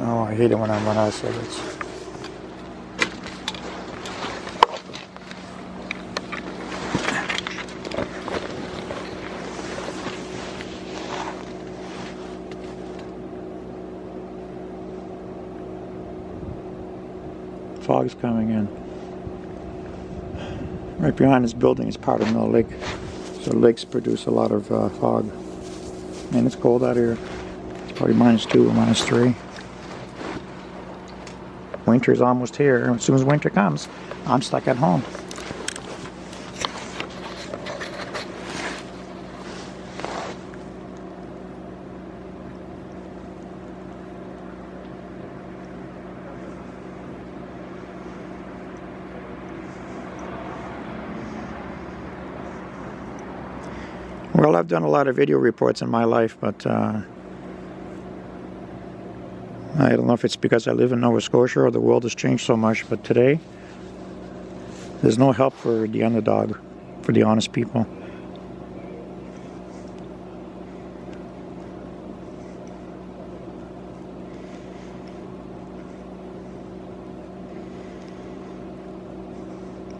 Oh, I hate it when I'm on out of cigarettes. Fog's coming in. Right behind this building is Powdermill Lake. So lakes produce a lot of fog. Man, it's cold out here. It's probably -2 or -3. Winter's almost here. As soon as winter comes, I'm stuck at home. Well, I've done a lot of video reports in my life, but I don't know if it's because I live in Nova Scotia or the world has changed so much, but today there's no help for the underdog, for the honest people.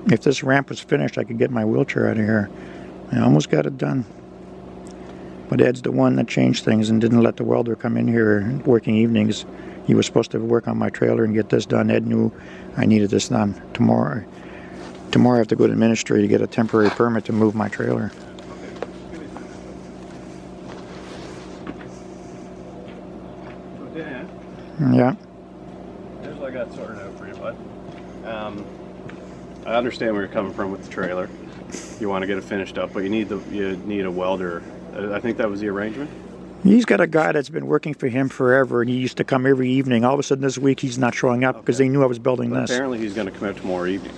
If this ramp was finished, I could get my wheelchair out of here. I almost got it done. But Ed's the one that changed things and didn't let the welder come in here working evenings. He was supposed to work on my trailer and get this done. Ed knew I needed this done. Tomorrow I have to go to the ministry to get a temporary permit to move my trailer. Yeah. Here's what I got sorted out for you, bud. I understand where you're coming from with the trailer. You want to get it finished up, but you need a welder. I think that was the arrangement. He's got a guy that's been working for him forever, and he used to come every evening. All of a sudden this week he's not showing up because they knew I was building this. Apparently he's going to come out tomorrow evening.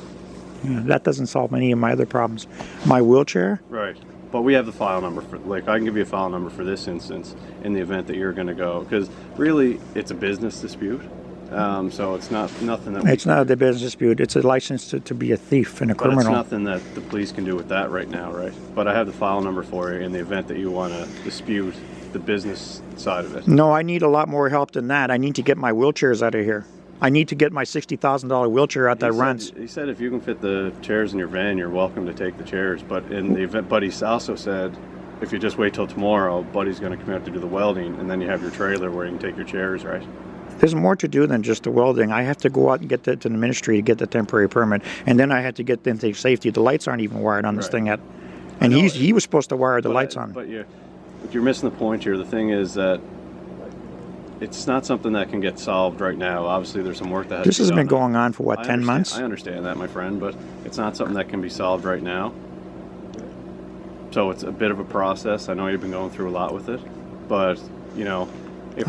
Yeah, that doesn't solve any of my other problems. My wheelchair? Right. But we have the file number for, like, I can give you a file number for this instance in the event that you're going to go, because really it's a business dispute. So it's nothing that it's not a business dispute. It's a license to be a thief and a criminal. But it's nothing that the police can do with that right now, right? But I have the file number for you in the event that you want to dispute the business side of it. No, I need a lot more help than that. I need to get my wheelchairs out of here. I need to get my $60,000 wheelchair out that runs. He said if you can fit the chairs in your van, you're welcome to take the chairs. But in the event, but he also said if you just wait till tomorrow, Buddy's going to come out to do the welding, and then you have your trailer where you can take your chairs, right? There's more to do than just the welding. I have to go out and get to the ministry to get the temporary permit, and then I had to get the intake safety. The lights aren't even wired on this thing yet, and he was supposed to wire the lights on. But you're missing the point here. The thing is that it's not something that can get solved right now. Obviously, there's some work that has to be done. This has been going on for what, 10 months? I understand that, my friend, but it's not something that can be solved right now. So it's a bit of a process. I know you've been going through a lot with it, but you know, if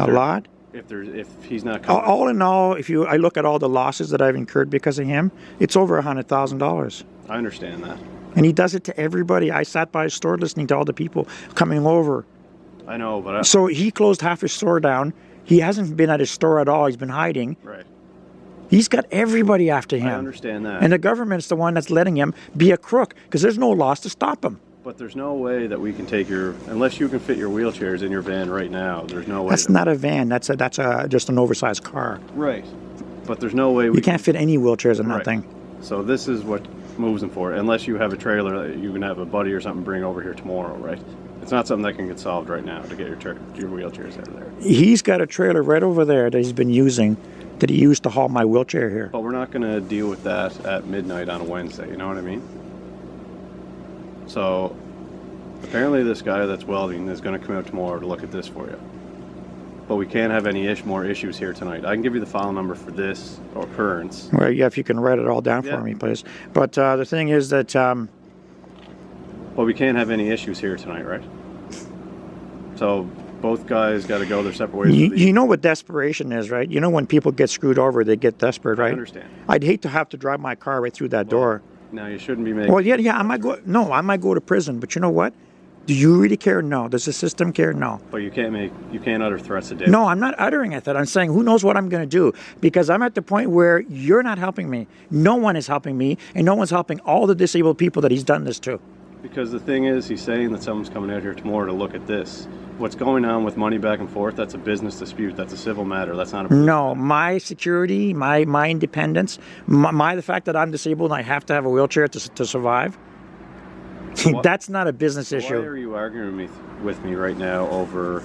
he's not coming. All in all, I look at all the losses that I've incurred because of him, it's over $100,000. I understand that. And he does it to everybody. I sat by his store listening to all the people coming over. I know, but so he closed half his store down. He hasn't been at his store at all. He's been hiding. Right. He's got everybody after him. I understand that. And the government's the one that's letting him be a crook because there's no laws to stop him. But there's no way that we can take unless you can fit your wheelchairs in your van right now. There's no way. That's not a van. That's just an oversized car. Right. But there's no way you can't fit any wheelchairs in that thing. So this is what moves them for. Unless you have a trailer that you can have a buddy or something bring over here tomorrow, right? It's not something that can get solved right now to get your wheelchairs out of there. He's got a trailer right over there that he's been using, that he used to haul my wheelchair here. But we're not going to deal with that at midnight on a Wednesday. You know what I mean? So apparently this guy that's welding is going to come out tomorrow to look at this for you. But we can't have any more issues here tonight. I can give you the file number for this occurrence. Well, yeah, if you can write it all down for me, please. But the thing is that... Well, we can't have any issues here tonight, right? So both guys got to go their separate ways. You know what desperation is, right? You know when people get screwed over, they get desperate, right? I understand. I'd hate to have to drive my car right through that door. Now, you shouldn't be making... Well, yeah, I might go to prison, but you know what? Do you really care? No. Does the system care? No. But you can't utter threats of death. No, I'm not uttering it. I'm saying who knows what I'm going to do, because I'm at the point where you're not helping me. No one is helping me, and no one's helping all the disabled people that he's done this to. Because the thing is, he's saying that someone's coming out here tomorrow to look at this. what's going on with money back and forth, that's a business dispute. That's a civil matter. That's not a No, my security, my independence, the fact that I'm disabled and I have to have a wheelchair to survive, that's not a business issue. Why are you arguing with me right now over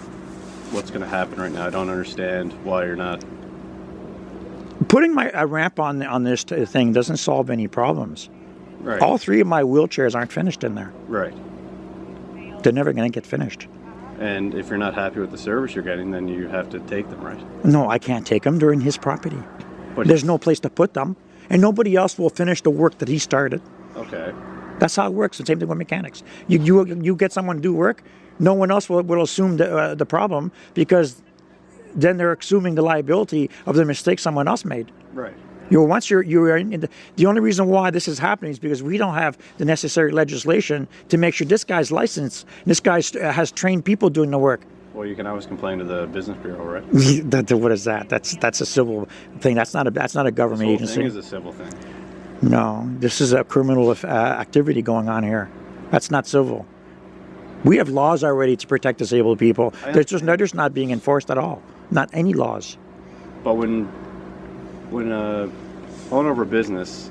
what's going to happen right now? I don't understand why you're not. Putting a ramp on this thing doesn't solve any problems. Right. All 3 of my wheelchairs aren't finished in there. Right. They're never going to get finished. And if you're not happy with the service you're getting, then you have to take them, right? No, I can't take them. They're in his property. But there's no place to put them, and nobody else will finish the work that he started. Okay. That's how it works. The same thing with mechanics. You get someone to do work, no one else will assume the problem, because then they're assuming the liability of the mistake someone else made. Right. The only reason why this is happening is because we don't have the necessary legislation to make sure this guy's licensed. This guy has trained people doing the work. Well, you can always complain to the business bureau, right? What is that? That's a civil thing. That's not a government agency. This is a civil thing. No, this is a criminal activity going on here. That's not civil. We have laws already to protect disabled people. They're just not being enforced at all. Not any laws. But when owner of a business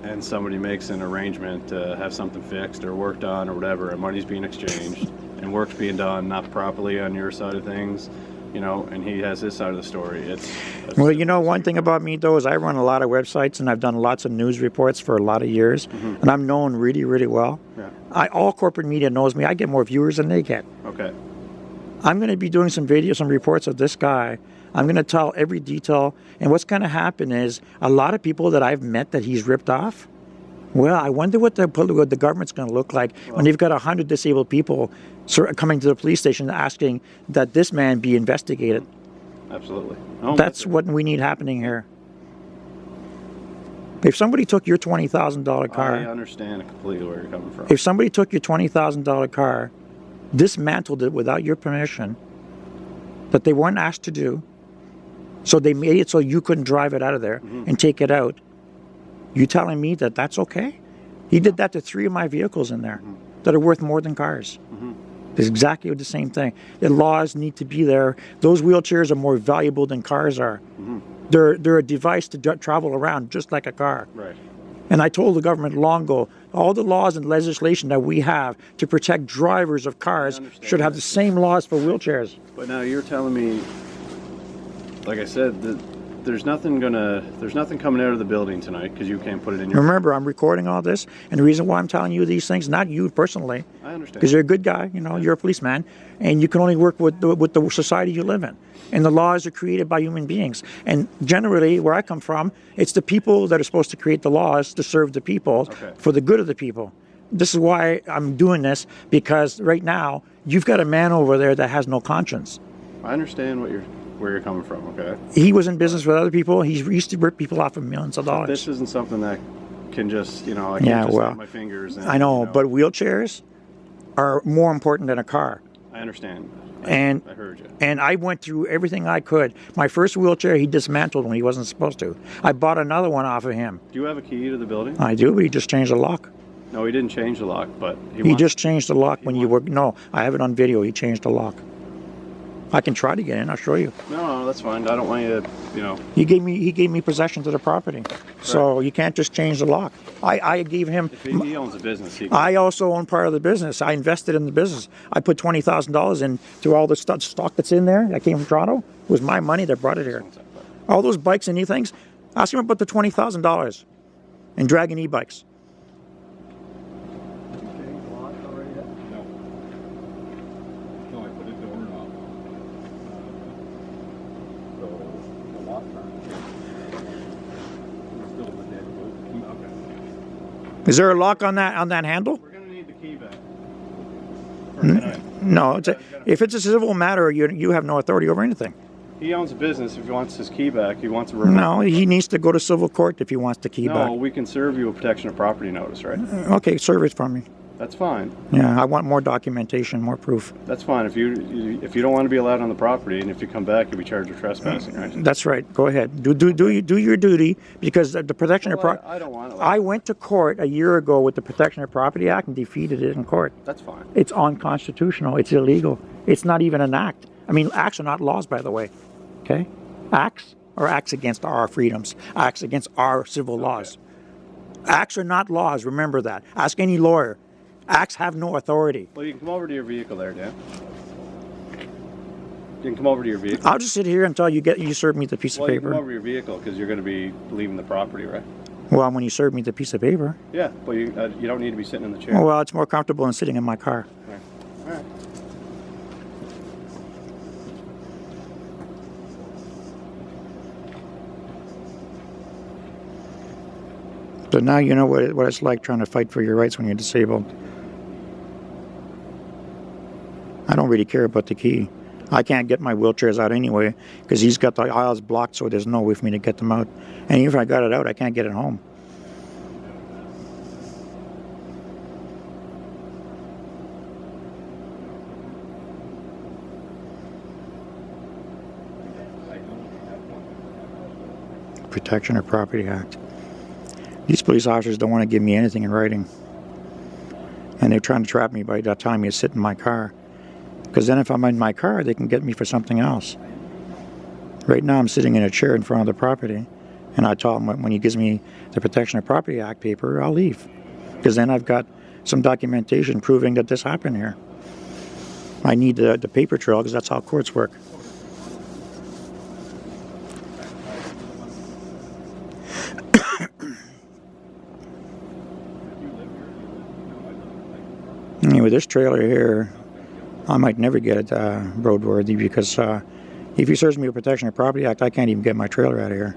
and somebody makes an arrangement to have something fixed or worked on or whatever, and money's being exchanged and work's being done not properly on your side of things, and he has his side of the story. Well, one thing about me though is I run a lot of websites and I've done lots of news reports for a lot of years, and I'm known really, really well. Yeah. All corporate media knows me. I get more viewers than they get. Okay. I'm going to be doing some reports of this guy. I'm going to tell every detail. And what's going to happen is a lot of people that I've met that he's ripped off, well, I wonder what the government's going to look like when you've got 100 disabled people coming to the police station asking that this man be investigated. Absolutely. That's what we need happening here. If somebody took your $20,000 car... I understand completely where you're coming from. If somebody took your $20,000 car, dismantled it without your permission, that they weren't asked to do, so they made it so you couldn't drive it out of there and take it out, you telling me that that's okay? He did that to 3 of my vehicles in there that are worth more than cars. It's exactly the same thing. The laws need to be there. Those wheelchairs are more valuable than cars are. They're a device to travel around just like a car. Right. And I told the government long ago, all the laws and legislation that we have to protect drivers of cars should have the same laws for wheelchairs. But now you're telling me, like I said, that there's nothing coming out of the building tonight because you can't put it in your... Remember, I'm recording all this, and the reason why I'm telling you these things, not you personally, I understand, because you're a good guy, you're a policeman, and you can only work with the society you live in. And the laws are created by human beings. And generally, where I come from, it's the people that are supposed to create the laws to serve the people for the good of the people. This is why I'm doing this, because right now, you've got a man over there that has no conscience. I understand where you're coming from, okay? He was in business with other people. He used to rip people off for millions of dollars. This isn't something that can just, I can't just snap my fingers. And, I know, but wheelchairs are more important than a car. I understand. I heard you. And I went through everything I could. My first wheelchair, he dismantled when he wasn't supposed to. I bought another one off of him. Do you have a key to the building? I do, but he just changed the lock. No, he didn't change the lock, but he just changed the lock when you were... No, I have it on video. He changed the lock. I can try to get in. I'll show you. No, that's fine. I don't want you to, He gave me possession to the property, so you can't just change the lock. I gave him. If he owns a business. I also own part of the business. I invested in the business. I put $20,000 into all the stock that's in there. That came from Toronto. It was my money that brought it here. All those bikes and e-things. Ask him about the $20,000 in Dragon e-bikes. Is there a lock on that handle? We're going to need the key back. No, if it's a civil matter, you have no authority over anything. He owns a business. If he wants his key back, he wants a remote. No, he needs to go to civil court if he wants the key back. No, we can serve you a protection of property notice, right? Okay, serve it for me. That's fine. Yeah, I want more documentation, more proof. That's fine. If you don't want to be allowed on the property, and if you come back, you'll be charged with trespassing, right? That's right. Go ahead. Do your duty, because the protection of property. I don't want it. I went to court a year ago with the Protection of Property Act and defeated it in court. That's fine. It's unconstitutional. It's illegal. It's not even an act. I mean, acts are not laws, by the way. Okay, acts are acts against our freedoms. Acts against our civil laws. Acts are not laws. Remember that. Ask any lawyer. Acts have no authority. Well, you can come over to your vehicle there, Dan. You can come over to your vehicle. I'll just sit here until you serve me the piece of paper. You can come over to your vehicle because you're going to be leaving the property, right? Well, when you serve me the piece of paper. Yeah, but you don't need to be sitting in the chair. Well, it's more comfortable than sitting in my car. All right. So now you know what it's like trying to fight for your rights when you're disabled. I don't really care about the key. I can't get my wheelchairs out anyway because he's got the aisles blocked, so there's no way for me to get them out. And even if I got it out, I can't get it home. Protection of Property Act. These police officers don't want to give me anything in writing. And they're trying to trap me by telling me to sit in my car. Because then if I'm in my car, they can get me for something else. Right now I'm sitting in a chair in front of the property. And I told him when he gives me the Protection of Property Act paper, I'll leave. Because then I've got some documentation proving that this happened here. I need the paper trail because that's how courts work. Anyway, this trailer here, I might never get it roadworthy because if he serves me a Protection of Property Act, I can't even get my trailer out of here.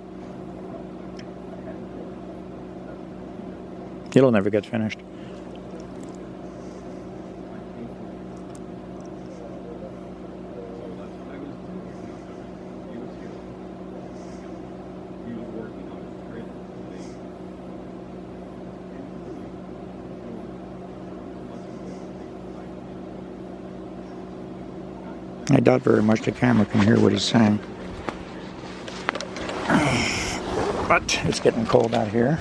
It'll never get finished. I doubt very much the camera can hear what he's saying. But it's getting cold out here.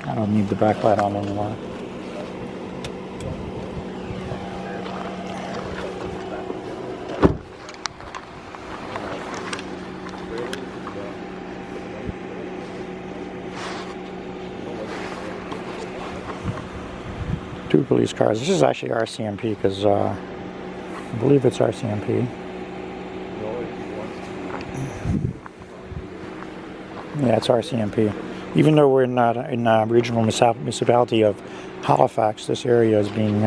I don't need the backlight on anymore. Two police cars. This is actually RCMP because I believe it's RCMP. Yeah, it's RCMP. Even though we're not in regional municipality of Halifax, this area is being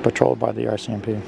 patrolled by the RCMP.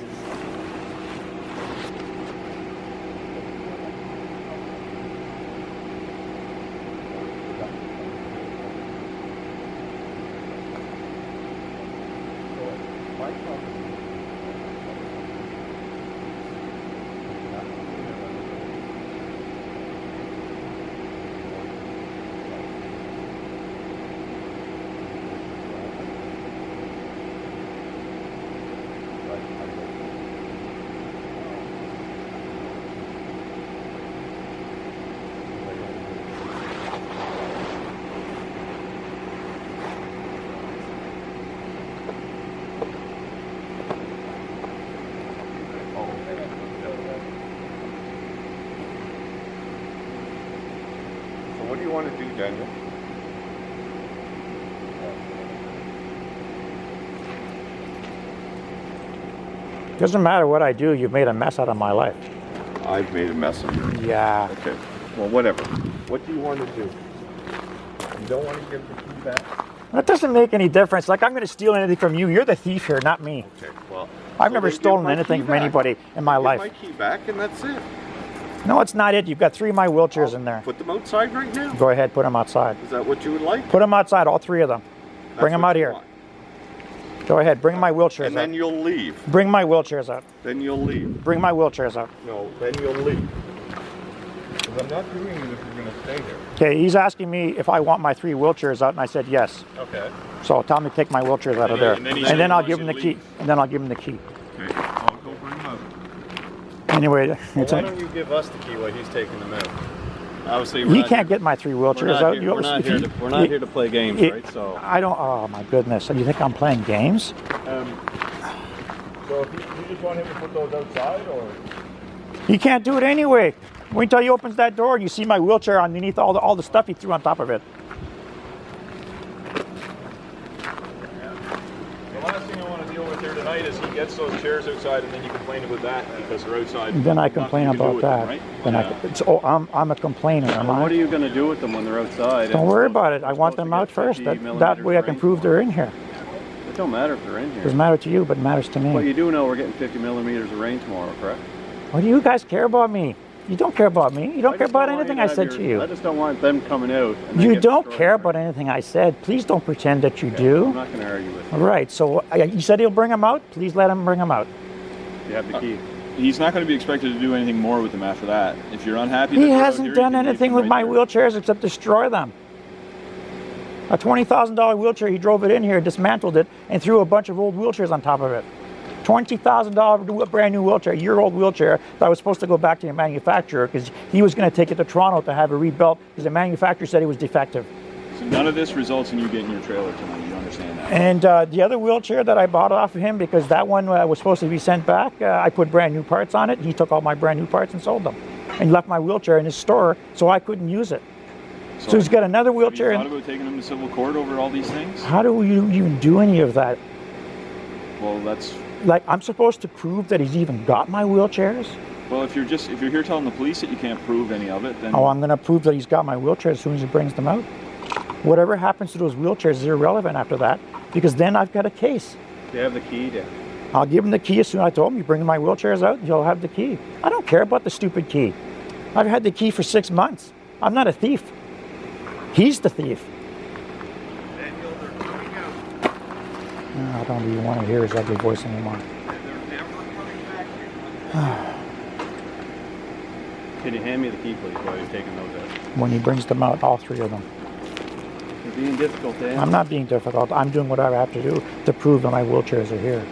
What do you want to do, Daniel? Doesn't matter what I do, you've made a mess out of my life. I've made a mess of you. Yeah. Okay. Well, whatever. What do you want to do? You don't want to give the key back? That doesn't make any difference. Like, I'm going to steal anything from you. You're the thief here, not me. Okay, well... I've never stolen anything from anybody in my life. Give my key back and that's it. No, it's not it. You've got 3 of my wheelchairs in there. Put them outside right now. Go ahead, put them outside. Is that what you would like? Put them outside, all 3 of them. Bring them out here. Go ahead, bring my wheelchairs And then out. you'll leave. Bring my wheelchairs out. Then you'll leave. Bring my wheelchairs out. No, then you'll leave. Because I'm not doing it if you're going to stay here. Okay, he's asking me if I want my 3 wheelchairs out, and I said yes. Okay. So tell him to take my wheelchairs out of there. and then he And said then he I'll wants give you him the to key. leave. And then I'll give him the key. Okay. I'll go bring him out. Anyway, Well, it's why don't you give us the key while he's taking them out? Obviously, he can't get my 3 wheelchairs out. We're not here to play games, right? So I don't. Oh my goodness! You think I'm playing games? So if you just want him to put those outside, or? He can't do it anyway. Wait until he opens that door and you see my wheelchair underneath all the stuff he threw on top of it. The last thing I want to deal with here tonight is he gets those chairs outside and then you complain about that because they're outside. Then I complain about that. Then I'm a complainer. Am I? what are you going to do with them when they're outside? Don't worry about it. I want them out first. That way I can prove they're in here. It don't matter if they're in here. Doesn't matter to you, but it matters to me. But you do know we're getting 50 millimeters of rain tomorrow, correct? What do you guys care about me? You don't care about me. You don't care about anything I said to you. I just don't want them coming out. You don't care about anything I said. Please don't pretend that you do. I'm not going to argue with you. All right. So you said he'll bring them out. Please let him bring them out. You have the key. He's not going to be expected to do anything more with them after that. If you're unhappy, He hasn't done anything with my wheelchairs except destroy them. A $20,000 wheelchair, he drove it in here, dismantled it, and threw a bunch of old wheelchairs on top of it. $20,000 brand new wheelchair, year-old wheelchair that was supposed to go back to the manufacturer because he was going to take it to Toronto to have it rebuilt because the manufacturer said it was defective. So none of this results in you getting your trailer tonight. You understand that? And the other wheelchair that I bought off of him, because that one was supposed to be sent back, I put brand new parts on it. He took all my brand new parts and sold them, and left my wheelchair in his store so I couldn't use it. So he's got another wheelchair. Have you thought about taking him to civil court over all these things? How do you even do any of that? Well, that's. Like, I'm supposed to prove that he's even got my wheelchairs? Well, if you're here telling the police that you can't prove any of it, then. Oh, I'm going to prove that he's got my wheelchair as soon as he brings them out. Whatever happens to those wheelchairs is irrelevant after that, because then I've got a case. You have the key, Dan. I'll give him the key as soon as I told him, you bring my wheelchairs out, you'll have the key. I don't care about the stupid key. I've had the key for 6 months. I'm not a thief. He's the thief. I don't even want to hear his ugly voice anymore. Can you hand me the key, please, while he's taking those out? When he brings them out, all 3 of them. You're being difficult, Dan. I'm not being difficult. I'm doing whatever I have to do to prove that my wheelchairs are here.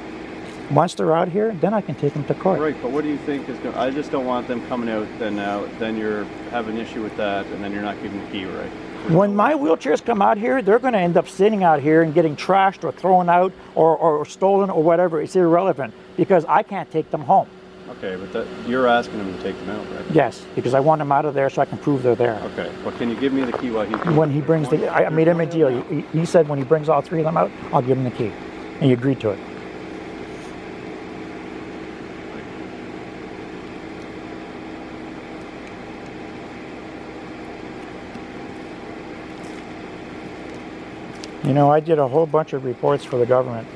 Once they're out here, then I can take them to court. Right, but what do you think is going to... I just don't want them coming out, then you're having an issue with that, and then you're not giving the key, right? When my wheelchairs come out here, they're going to end up sitting out here and getting trashed or thrown out or stolen or whatever. It's irrelevant because I can't take them home. Okay, but you're asking them to take them out, right? Yes, because I want them out of there so I can prove they're there. Okay, but can you give me the key while he's... When he brings I made him a deal. He said when he brings all 3 of them out, I'll give him the key. And he agreed to it. You know, I did a whole bunch of reports for the government.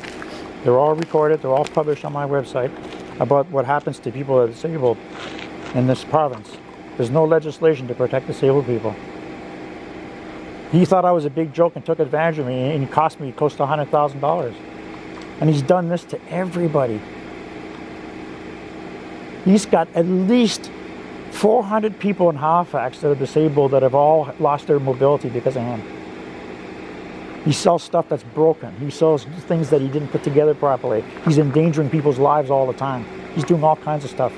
They're all recorded, they're all published on my website about what happens to people that are disabled in this province. There's no legislation to protect disabled people. He thought I was a big joke and took advantage of me, and he cost me close to $100,000. And he's done this to everybody. He's got at least 400 people in Halifax that are disabled that have all lost their mobility because of him. He sells stuff that's broken. He sells things that he didn't put together properly. He's endangering people's lives all the time. He's doing all kinds of stuff.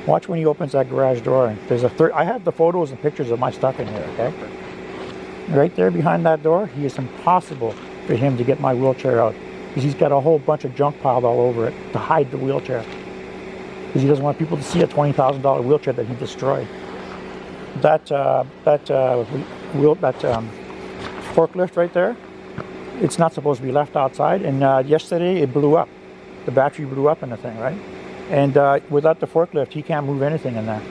Watch when he opens that garage door. There's I have the photos and pictures of my stuff in here, okay? Right there behind that door, it's impossible for him to get my wheelchair out because he's got a whole bunch of junk piled all over it to hide the wheelchair. Because he doesn't want people to see a $20,000 wheelchair that he destroyed. That forklift right there, it's not supposed to be left outside, and yesterday it blew up. The battery blew up in the thing, right? And without the forklift, he can't move anything in there.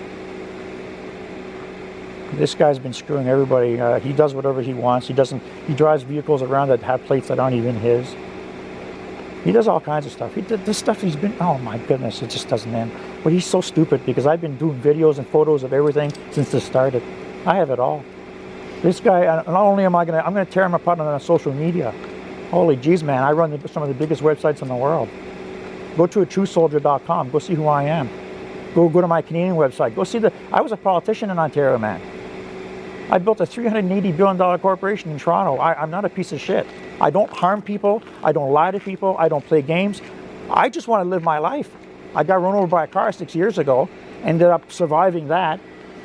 This guy's been screwing everybody. He does whatever he wants. He drives vehicles around that have plates that aren't even his. He does all kinds of stuff. This stuff he's been, oh my goodness, it just doesn't end. But he's so stupid because I've been doing videos and photos of everything since this started. I have it all. This guy, not only I'm going to tear him apart on social media. Holy jeez, man, I run some of the biggest websites in the world. Go to atruesoldier.com. Go see who I am. Go to my Canadian website. Go see I was a politician in Ontario, man. I built a $380 billion corporation in Toronto. I'm not a piece of shit. I don't harm people. I don't lie to people. I don't play games. I just want to live my life. I got run over by a car 6 years ago, ended up surviving that,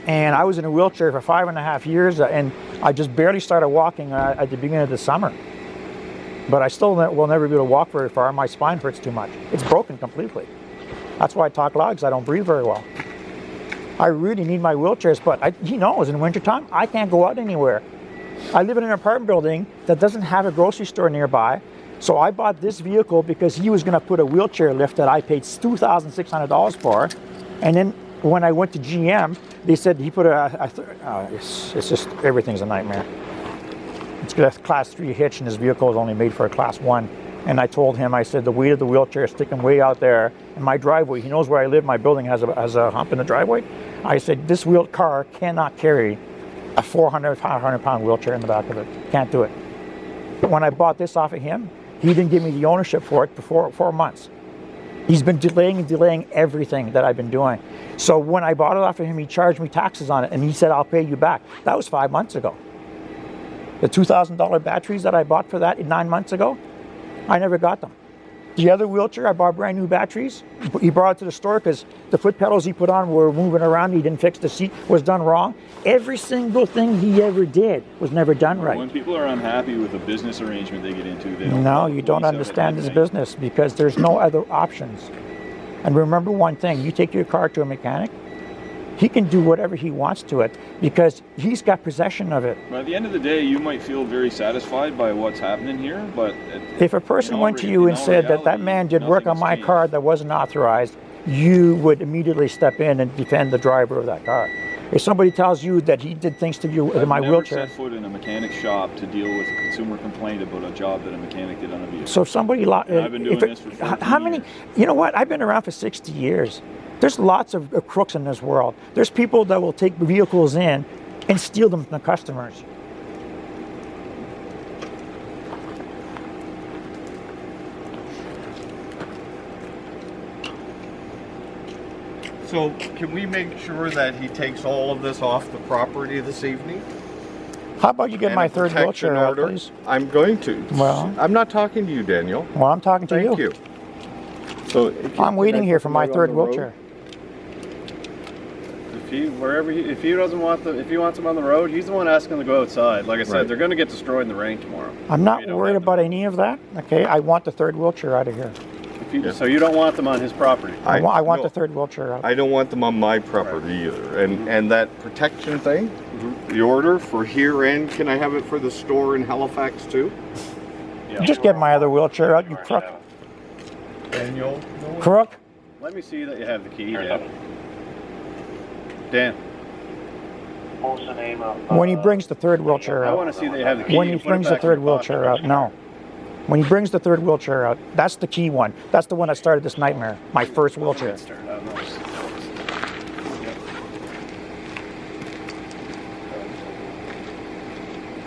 and I was in a wheelchair for 5.5 years, and I just barely started walking at the beginning of the summer. But I still will never be able to walk very far. My spine hurts too much. It's broken completely. That's why I talk loud, because I don't breathe very well. I really need my wheelchairs, but he knows in wintertime, I can't go out anywhere. I live in an apartment building that doesn't have a grocery store nearby, so I bought this vehicle because he was going to put a wheelchair lift that I paid $2,600 for, and then when I went to GM, they said he put it's just, everything's a nightmare. It's got a class 3 hitch, and his vehicle is only made for a class 1. And I told him, I said, the weight of the wheelchair is sticking way out there in my driveway. He knows where I live. My building has a hump in the driveway. I said, this wheeled car cannot carry a 400, 500-pound wheelchair in the back of it. Can't do it. But when I bought this off of him, he didn't give me the ownership for it for 4 months. He's been delaying everything that I've been doing. So when I bought it off of him, he charged me taxes on it, and he said, I'll pay you back. That was 5 months ago. The $2,000 batteries that I bought for that 9 months ago, I never got them. The other wheelchair, I bought brand new batteries. He brought it to the store because the foot pedals he put on were moving around. He didn't fix the seat, was done wrong. Every single thing he ever did was never done right. When people are unhappy with a business arrangement they get into, they don't. No, you don't understand this business because there's no other options. And remember one thing, you take your car to a mechanic, he can do whatever he wants to it because he's got possession of it. But at the end of the day, you might feel very satisfied by what's happening here, but if a person went to you and said that man did work on my car that wasn't authorized, you would immediately step in and defend the driver of that car. If somebody tells you that he did things to you in my wheelchair. I've never set foot in a mechanic shop to deal with a consumer complaint about a job that a mechanic did on a vehicle. So if somebody, I've been doing this for 14 how many? years. You know what? I've been around for 60 years. There's lots of crooks in this world. There's people that will take vehicles in and steal them from the customers. So can we make sure that he takes all of this off the property this evening? How about you get And my a third protection wheelchair out, order? please? I'm going to. Well. I'm not talking to you, Daniel. Well, I'm talking to Thank you. So I'm waiting here for my third wheelchair. If he wants him on the road, he's the one asking to go outside. Like I said, Right. They're going to get destroyed in the rain tomorrow. I'm not You don't worried have about any of that. Okay, I want the third wheelchair out of here. So you don't want them on his property. I want no. the third wheelchair out. I don't want them on my property either. And that protection thing, the order for here and can I have it for the store in Halifax too? Yeah. Just get my other wheelchair out, you crook. Daniel? Crook. Let me see that you have the key, Dan. Dan, When he brings the third wheelchair I out. want to see that you have the key. When he brings the third wheelchair out, no. When he brings the third wheelchair out, that's the key one. That's the one that started this nightmare. My first wheelchair.